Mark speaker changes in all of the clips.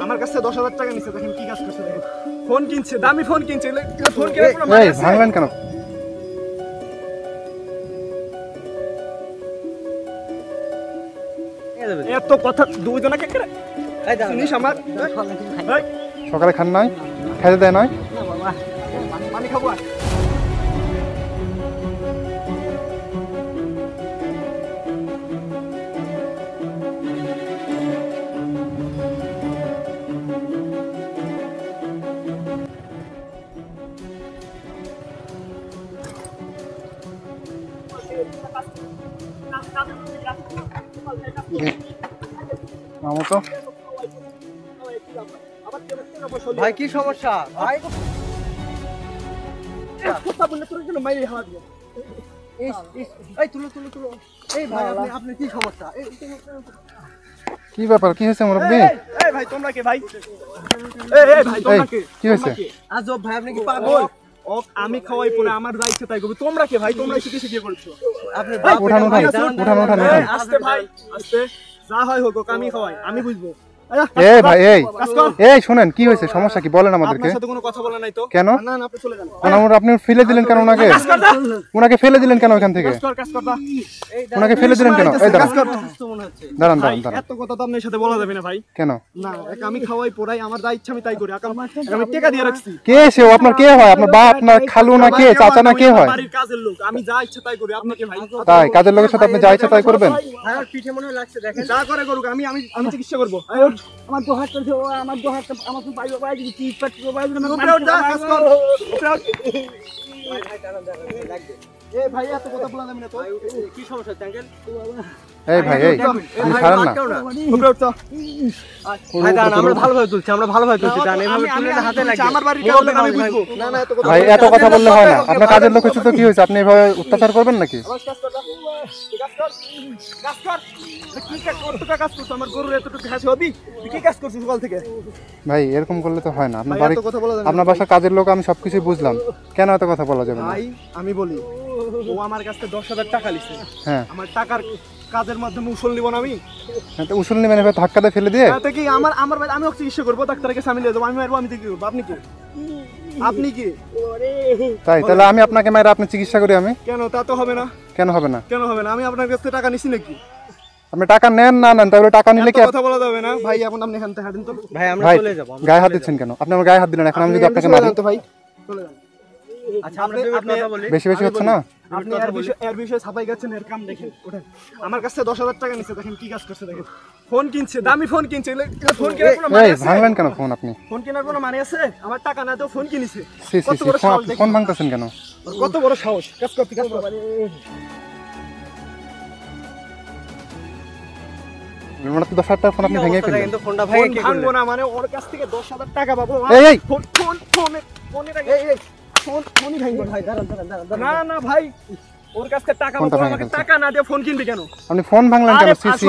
Speaker 1: আমার কাছে 10,000 টাকা নিছে, দেখেন কি কাজ করছে। দেখেন ফোন কিনছে, দামি ফোন কিনছে। ফোন কিনে
Speaker 2: ভাঙলেন কেন?
Speaker 1: এত কথা দুইজনকে জিনিস আমার
Speaker 2: সকালে খান নাই, খেতে দেয় নয়।
Speaker 1: পানি খাবো।
Speaker 3: ভাই কি সমস্যা ভাই? আপনার কি সমস্যা?
Speaker 2: কি ব্যাপার, কি হয়েছে মুরব্বি?
Speaker 1: ভাই তোমরা কে ভাই?
Speaker 2: কি হয়েছে?
Speaker 3: আজব ভাই, আপনি কি পাগল?
Speaker 1: আমি খাওয়াই পরে আমার যা ইচ্ছে তাই করবি। তোমরা কে ভাই? তোমরা শিখে শিখে করছো।
Speaker 3: আপনি
Speaker 2: উঠান।
Speaker 1: আস্তে ভাই, আস্তে। যা হয় হোক, আমি খাওয়াই, আমি বুঝবো।
Speaker 2: ভাই শুনেন, কি হয়েছে, সমস্যা কি বলেন আমাদেরকে।
Speaker 1: আপনার সাথে কোনো কথা বলা নাই তো?
Speaker 2: কেন?
Speaker 1: না আপনি চলে যান।
Speaker 2: আপনি ফেলে দিলেন কেন ওনাকে? ওনাকে ফেলে দিলেন কেন ওখান থেকে? ওনাকে ফেলে দিলেন কেন? দাঁড়ান।
Speaker 1: এত কথা তো আপনার সাথে বলা যাবে না ভাই।
Speaker 2: কেন?
Speaker 1: না, আমি খাওয়াই পড়াই, আমার যা ইচ্ছা আমি তাই করি। আমি টাকা দিয়ে রাখছি।
Speaker 2: কে সে? আপনার কে হয়? আপনার বাপ না খালু না কে, চাচা না কে হয়?
Speaker 1: বাড়ির কাজের লোক, আমি যা ইচ্ছা তাই করি। আপনি কে ভাই?
Speaker 2: তাই কাজের লোকের সাথে আপনি যা ইচ্ছা তাই করবেন?
Speaker 3: আমার পিঠে মনে লাগছে, দেখেন
Speaker 1: যা করে করুক, আমি চিকিৎসা করবো।
Speaker 3: আমার দোহাত করছে, ও আমার দোহাত, আমার খুব বাইরে বাইরে দিচ্ছি, ইটপাট করে বাইরে দিলাম।
Speaker 1: উপরে উঠ, যা কাজ কর। উপরে উঠ। ভাই এত কথা বলা যাবে না তো।
Speaker 3: কি সমস্যা আঙ্কেল?
Speaker 2: ভাই ছাড়েন না।
Speaker 1: উপরে উঠ।
Speaker 3: ভাই দাঁড়ান, আমরা ভালোভাবে তুলছি, দাঁড়ান, এভাবে তুলে না হাতে লাগবে।
Speaker 1: আমার বাড়ির কাজ লোক, আমি বুঝবো। না এত কথা
Speaker 2: ভাই এত কথা বললে হয় না। আপনার কাজের লোক হচ্ছে তো কি হয়েছে? আপনি এভাবে অত্যাচার করবেন নাকি?
Speaker 1: আমার গরুর এতটুকু ঘাস হবি, কি কাজ করছিস সকাল থেকে?
Speaker 2: ভাই এরকম করলে তো হয় না। আপনার বাসার কাজের লোক, আমি সবকিছু বুঝলাম, কেন এত কথা বলা যাবে না?
Speaker 1: ভাই আমি বলি, ও আমার কাছে 10,000 টাকা লিছে।
Speaker 2: হ্যাঁ,
Speaker 1: আমার টাকার কাজের মাধ্যমে উসুল নিব না আমি?
Speaker 2: উসুল নেবেন এভাবে ধাক্কা দিয়ে ফেলে দিয়ে?
Speaker 1: কি আমার ভাই, আমি ওকে চিকিৎসা করবো, ডাক্তারকে সামনে দিয়ে দেবো, আমি মারবো, আমি কি করবো? আপনি কি
Speaker 2: তাই? তাহলে আমি আপনাকে মাইরা আপনি চিকিৎসা করি আমি?
Speaker 1: কেন? তা তো হবে না।
Speaker 2: কেন হবে না?
Speaker 1: আমি আপনার কাছে টাকা নিছি নাকি?
Speaker 2: আপনি টাকা নেন না নেন, তাহলে টাকা নিলে কি
Speaker 1: কথা বলা যাবে না ভাই। এখন আপনি এখান থেকে হাঁটেন তো
Speaker 3: ভাই, আমরা চলে যাব।
Speaker 2: গায়ে হাত দিচ্ছেন কেন? আপনি আমার গায়ে হাত দিলেন, এখন আমি যদি আপনাকে মারি
Speaker 1: তো ভাই চলে যান।
Speaker 3: আচ্ছা, আপনি কথা বলি।
Speaker 2: বেশি হচ্ছে না?
Speaker 1: আপনি এর বিষয়ে ছাপাই গেছেন, এর কাম দেখেন। ওঠেন। আমার কাছে 10,000 টাকা নিছে, দেখেন কি কাজ করছে। দেখেন ফোন কিনছে, দামি ফোন কিনছে। ফোন কেনার কোনো মানে আছে?
Speaker 2: ভাঙলেন কেন ফোন আপনি?
Speaker 1: ফোন কেনার কোনো মানে আছে? আমার টাকা না তো ফোন কিনেছে।
Speaker 2: ফোন ভাঙতেছেন কেন?
Speaker 1: কত বড় সাহস! কাজ করতে
Speaker 2: মানে 10,000 টাকা ফোন আপনি ভেঙে ফেললেন।
Speaker 3: কিন্তু ফোনটা ভাঙে কি
Speaker 1: ভাঙবো
Speaker 3: করলেন?
Speaker 1: না মানে ওর কাছ থেকে 10,000 টাকা পাবো। ফোনই ভাঙবো ভাই। না ভাই, ওর কাছ থেকে টাকা পাবো, আমাকে টাকা না দিয়ে ফোন কিনবি কেন?
Speaker 2: আপনি ফোন ভাঙলেন কেন? সিসি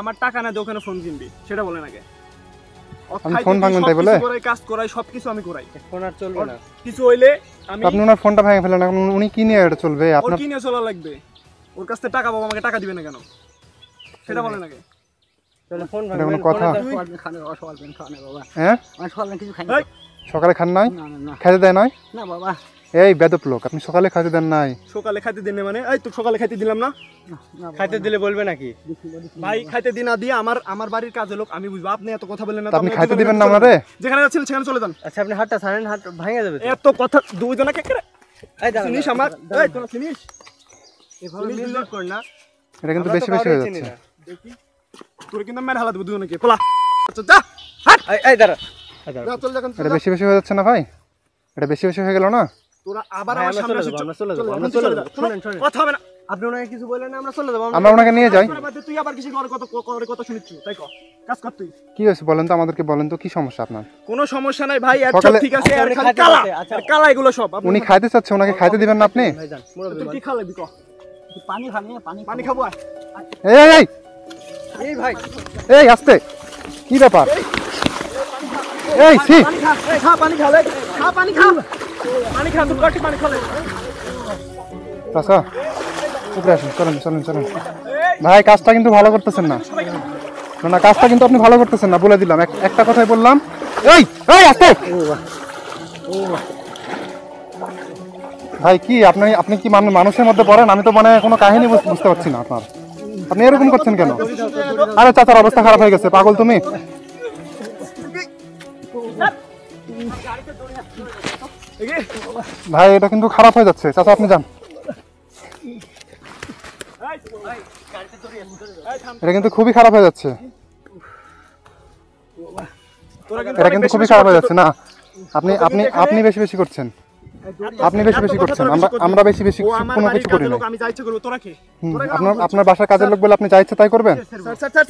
Speaker 1: আমার টাকা না দিয়ে ওখানে ফোন কিনবি, সেটা বলেন আগে।
Speaker 2: আমি ফোন ভাঙলেন তাই বলে?
Speaker 1: কাজ করাই, সবকিছু আমি করাই।
Speaker 3: ফোন আর চলবে না।
Speaker 1: কিছু হইলে
Speaker 2: আপনি ওনার ফোনটা ভেঙে ফেলেন, এখন উনি কি নিয়ে এটা চলবে?
Speaker 1: আপনার কি নিয়ে চলা লাগবে? ওর কাছ থেকে টাকা পাবো, আমাকে টাকা দিবে না কেন? সেটা বলেন আগে।
Speaker 3: তাহলে ফোন
Speaker 2: এটা কোনো কথা? হ্যাঁ, সকালে খান নাই, খেতে দেয় নয়?
Speaker 3: না বাবা,
Speaker 2: এই বেদপ লোক, আপনি সকালে খাইতে দেন নাই?
Speaker 1: সকালে খাইতে দিন মানে? এই তো সকালে খাইতে দিলাম না?
Speaker 3: খাইতে দিলে বলবে নাকি?
Speaker 1: ভাই খাইতে দিন না দিয়ে আমার বাড়ির কাজের লোক, আমি বুঝবো। আপনি এত কথা বললেন না।
Speaker 2: আপনি খাইতে দিবেন না আমারে?
Speaker 1: যেখানে যাচ্ছেন সেখানে চলে যান।
Speaker 3: আচ্ছা, আপনি হাতটা ছাড়েন, হাত ভাঙে যাবে।
Speaker 1: এত কথা দুইজনকে চিনিস আমার? এই তোরা চিনিস?
Speaker 3: এভাবে মিলন কর না।
Speaker 2: এটা কিন্তু বেশি হয়ে যাচ্ছে।
Speaker 1: দেখি তোর কিন্তু মেরে হালা দেবো দুজনকে। পোলা যা, হাট।
Speaker 3: এই দাঁড়া,
Speaker 1: চল যখন
Speaker 2: এটা বেশি হয়ে যাচ্ছে না ভাই? এটা বেশি হয়ে গেল না?
Speaker 1: তোরা আবার আমার সামনে আসছিস।
Speaker 3: আমরা চলে যাব। শুনেন
Speaker 1: কথা হবে না।
Speaker 3: আপনি ওনাকে কিছু বললেন না, আমরা চলে যাব।
Speaker 2: আমরা ওনাকে নিয়ে যাই।
Speaker 1: তুই আবার কিছু কথা শুনিস? তাই কর, কাজ কর তুই।
Speaker 2: কি হয়েছে বলেন তো আমাদেরকে, বলেন তো কি সমস্যা আপনার?
Speaker 1: কোনো সমস্যা নাই ভাই, সব ঠিক আছে। আর খালি কালা, আর কালা এগুলো সব।
Speaker 2: উনি খাইতে চাচ্ছে, ওনাকে খাইতে দিবেন না আপনি?
Speaker 1: তুই কি খালি কর? পানি খাবি? পানি খাবো।
Speaker 3: এই ভাই,
Speaker 2: এই আস্তে, কি ব্যাপার? এই সি
Speaker 1: খা পানি খা, পানি খা, তুই পানি খা।
Speaker 2: চাচা উপরে আসুন, চলেন। ভাই কাজটা কিন্তু ভালো করতেছেন না, না কাজটা কিন্তু আপনি ভালো করতেছেন না, বলে দিলাম, একটা কথাই বললাম। এই এই আস্তে ভাই, কি আপনি আপনি কি মানুষের মধ্যে পড়েন? আমি তো মানে কোনো কাহিনী বুঝতে পারছি না আপনার, আপনি এরকম করছেন কেন? আরে চাচার অবস্থা খারাপ হয়ে গেছে, পাগল তুমি। ভাই এটা কিন্তু খারাপ হয়ে যাচ্ছে, চাচা আপনি যান, এটা কিন্তু খুবই খারাপ হয়ে যাচ্ছে, এটা কিন্তু খুবই খারাপ হয়ে যাচ্ছে। না আপনি আপনি আপনি বেশি বেশি করছেন, আপনি বেশি বেশি করছেন, আমরা বেশি বেশি কোনো কিছু করি না।
Speaker 1: আমি যা ইচ্ছা করব, তোরা কি?
Speaker 2: আপনার বাসার কাজের লোক বলে আপনি যা ইচ্ছা তাই করবেন?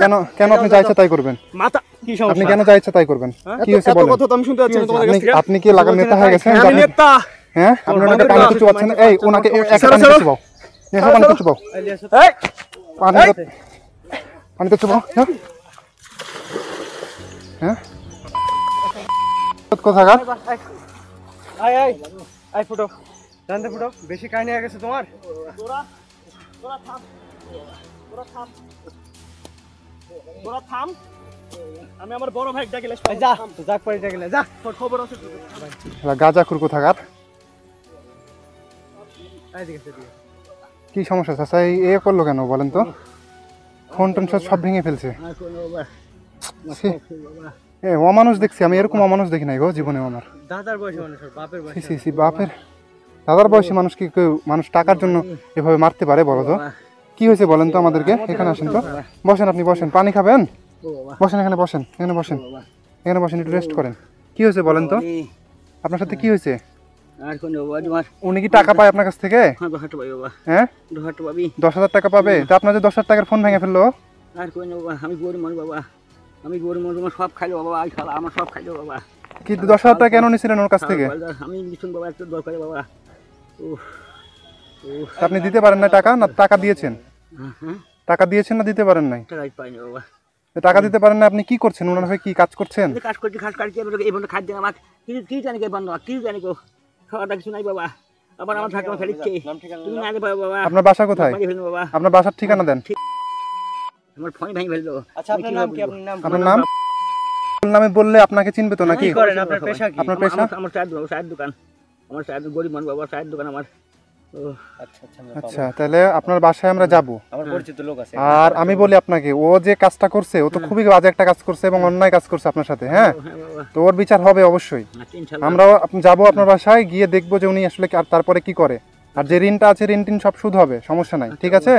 Speaker 2: কেন কেন আপনি যা ইচ্ছা তাই করবেন?
Speaker 1: মাথা কি সমস্যা?
Speaker 2: আপনি কেন যা ইচ্ছা তাই করবেন? কি হয়েছে বলেন?
Speaker 1: কথা তো আমি শুনতে পাচ্ছি না তোমাদের কাছ থেকে।
Speaker 2: আপনি কি লাগার নেতা হয়ে গেছেন?
Speaker 1: আমি নেতা।
Speaker 2: হ্যাঁ, আপনি ওনাকে পানি কিছু পাচ্ছেন। এই ওনাকে একটা পানি কিছু পাও, নেশা পানি কিছু পাও,
Speaker 1: এই
Speaker 2: পানিতে চুপাও। হ্যাঁ কোথাকার?
Speaker 3: আয় আয় আয় ফুটো, জানতে ফুটো, বেশি কাহিনী হয়ে গেছে তোমার।
Speaker 1: তোরা থাম, আমি আমার বড় ভাই ডাকে লেস।
Speaker 3: যা যাক পরে গেলে যা,
Speaker 1: তোর খবর আছে?
Speaker 2: গাজাখুর কোথাকার?
Speaker 3: এদিকে
Speaker 2: কি সমস্যা চাচা, এ করলো কেন বলেন তো? ফোন টোন সব ভেঙে ফেলছে। এ অমানুষ দেখছি আমি, এরকম অমানুষ দেখি নাই গো জীবনে আমার।
Speaker 3: দাদার বয়সী মানুষের বাপের বয়সী।
Speaker 2: বাপের দাদার বয়সী মানুষ কি কেউ মানুষ টাকার জন্য এভাবে মারতে পারে? বলো তো কি হয়েছে বলেন তো আমাদেরকে। এখানে আসেন তো, বসেন, আপনি বসেন, পানি খাবেন? বসেন, এখানে বসেন, এখানে বসেন, এখানে বসেন, একটু রেস্ট করেন। কি হয়েছে বলেন তো, আপনার সাথে কি হয়েছে? উনি কি টাকা পায় আপনার কাছ থেকে? হ্যাঁ 10,000 টাকা পাবে? তা আপনার যে 10,000 টাকার ফোন ভেঙে ফেললো?
Speaker 4: আর কই না বাবা, আমি গরিব মানুষ বাবা, আমি গরিব মানুষ, আমার সব খাইলো বাবা, আই শালা আমার সব খাইলো বাবা।
Speaker 2: কিন্তু 10,000 টাকা কেন নিয়েছিলেন ওর কাছ থেকে?
Speaker 4: আমি লিখুন বাবা, একটু দরকার বাবা।
Speaker 2: আপনি দিতে পারেন না টাকা? না টাকা দিয়েছেন? টাকা দিয়েছেন না দিতে পারেন নাই?
Speaker 4: টাকা পাইনি বাবা।
Speaker 2: টাকা দিতে পারেন না, আপনি কি করছেন? ওনার হয়ে কি কাজ করছেন?
Speaker 4: কাজ করছি, কাজ কাটছি, এই বন্ধু খাদ্য আমাকে কি জানি কে বান্ধব, কি জানি গো, খাওয়াটা কিছু নাই বাবা। আবার আমার ঠাকুমা ফেলিচ্ছে, তুমি না দেবে বাবা।
Speaker 2: আপনার বাসা কোথায়?
Speaker 4: বাবা
Speaker 2: আপনার বাসার ঠিকানা দেন।
Speaker 4: আমার ফোন ভাই ফেললো।
Speaker 3: আচ্ছা আপনার নাম কি?
Speaker 2: আপনার নাম নামে বললে আপনাকে চিনবে তো নাকি?
Speaker 3: কি করেন? আপনার পেশা কি?
Speaker 2: আপনার পেশা?
Speaker 4: আমার চায়ের দোকান, আমার চায়ের গরিব মানুষ বাবা, চায়ের দোকান আমার।
Speaker 2: আচ্ছা তাহলে আপনার বাসায় আমরা যাব,
Speaker 3: আমার পরিচিত লোক আছে।
Speaker 2: আর আমি বলি আপনাকে, ও যে কাজটা করছে ও তো খুবই বাজে একটা কাজ করছে এবং অন্যায় কাজ করছে আপনার সাথে। হ্যাঁ, তো ওর বিচার হবে অবশ্যই। আমরাও যাবো আপনার বাসায়, গিয়ে দেখবো যে উনি আসলে আর তারপরে কি করে। আর যে ঋণটা আছে ঋণ টিন সব সুদ হবে, সমস্যা নাই, ঠিক আছে?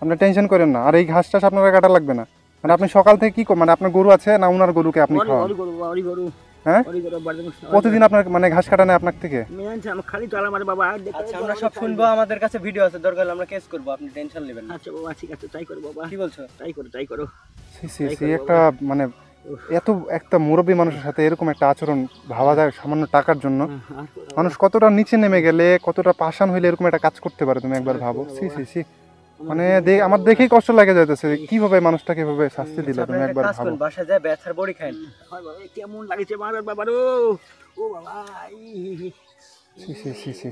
Speaker 2: আপনি টেনশন করেন না। আর এই ঘাস টাস আপনারা কাটা লাগবে না। মানে আপনি সকাল থেকে কি মানে আপনার গরু আছে না উনার গরুকে আপনি খাওয়ান? হ্যাঁ, প্রতিদিন আপনার মানে ঘাস কাটা নেয় আপনার থেকে?
Speaker 4: খালি তো আমার বাবা।
Speaker 3: আচ্ছা আমরা সব শুনবো, আমাদের কাছে ভিডিও আছে, দরকার হলে আমরা কেস করবো, আপনি টেনশন নেবেন না।
Speaker 4: আচ্ছা বাবা ঠিক আছে, তাই করো বাবা।
Speaker 3: কি বলছো?
Speaker 4: তাই করো।
Speaker 2: একটা মানে এত একটা মুরব্বী মানুষের সাথে এরকম একটা আচরণ ভাবা যায় সামান্য টাকার জন্য? মানুষ কতটা নিচে নেমে গেলে, কতটা পাষাণ হইলে এরকম একটা কাজ করতে পারে তুমি একবার ভাবো। সি মানে আমার দেখেই কষ্ট লাগে যাইতেছে, কিভাবে মানুষটাকে এভাবে শাস্তি দিলে তুমি একবার ভাবো।
Speaker 3: বাসা যায় ব্যথার বড়ি খান,
Speaker 4: কেমন লাগছে মারার বাবা রো, ও বাবা।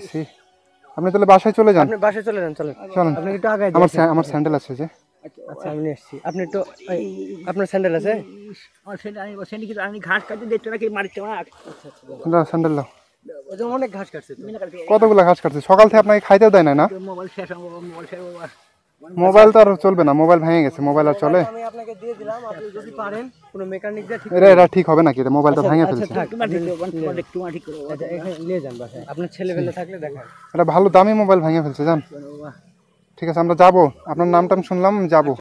Speaker 2: সি আপনি তাহলে বাসায় চলে যান।
Speaker 3: আপনি বাসায় চলে যান, চলেন।
Speaker 2: আপনি
Speaker 3: একটু আগে
Speaker 2: আমার স্যান্ডেল আছে যে।
Speaker 3: আচ্ছা আমি এসেছি, আপনি একটু আপনার স্যান্ডেল আছে?
Speaker 4: আমার সেন্ডি কিন্তু আমি ঘাস কাটতে দেখতে নাকি মারছে মার।
Speaker 2: স্যান্ডেল দাও।
Speaker 3: অনেক ঘাস কাটছে তো।
Speaker 2: কতগুলা ঘাস কাটছে? সকাল থেকে আপনাকে খাইতেও দেয় না?
Speaker 4: মোবাইল শেষ বাবা, মোবাইল শেষ বাবা।
Speaker 2: মোবাইল তো আর চলবে না, মোবাইল ভেঙে গেছে, মোবাইল আর চলে?
Speaker 3: আমি আপনাকে দিয়ে দিলাম, আপনি যদি পারেন কোনো মেকানিক দিয়ে ঠিক
Speaker 2: এটা ঠিক হবে নাকি? এটা মোবাইলটা ভেঙে ফেলছে।
Speaker 4: তোমার ঠিক করো।
Speaker 3: আচ্ছা এখানে নিয়ে যান বাসায়, আপনার ছেলেবেলে থাকলে দেখান।
Speaker 2: এটা ভালো দামি মোবাইল ভেঙে ফেলছে জান। ঠিক আছে আমরা যাবো, আপনার নাম টাম শুনলাম, যাবো।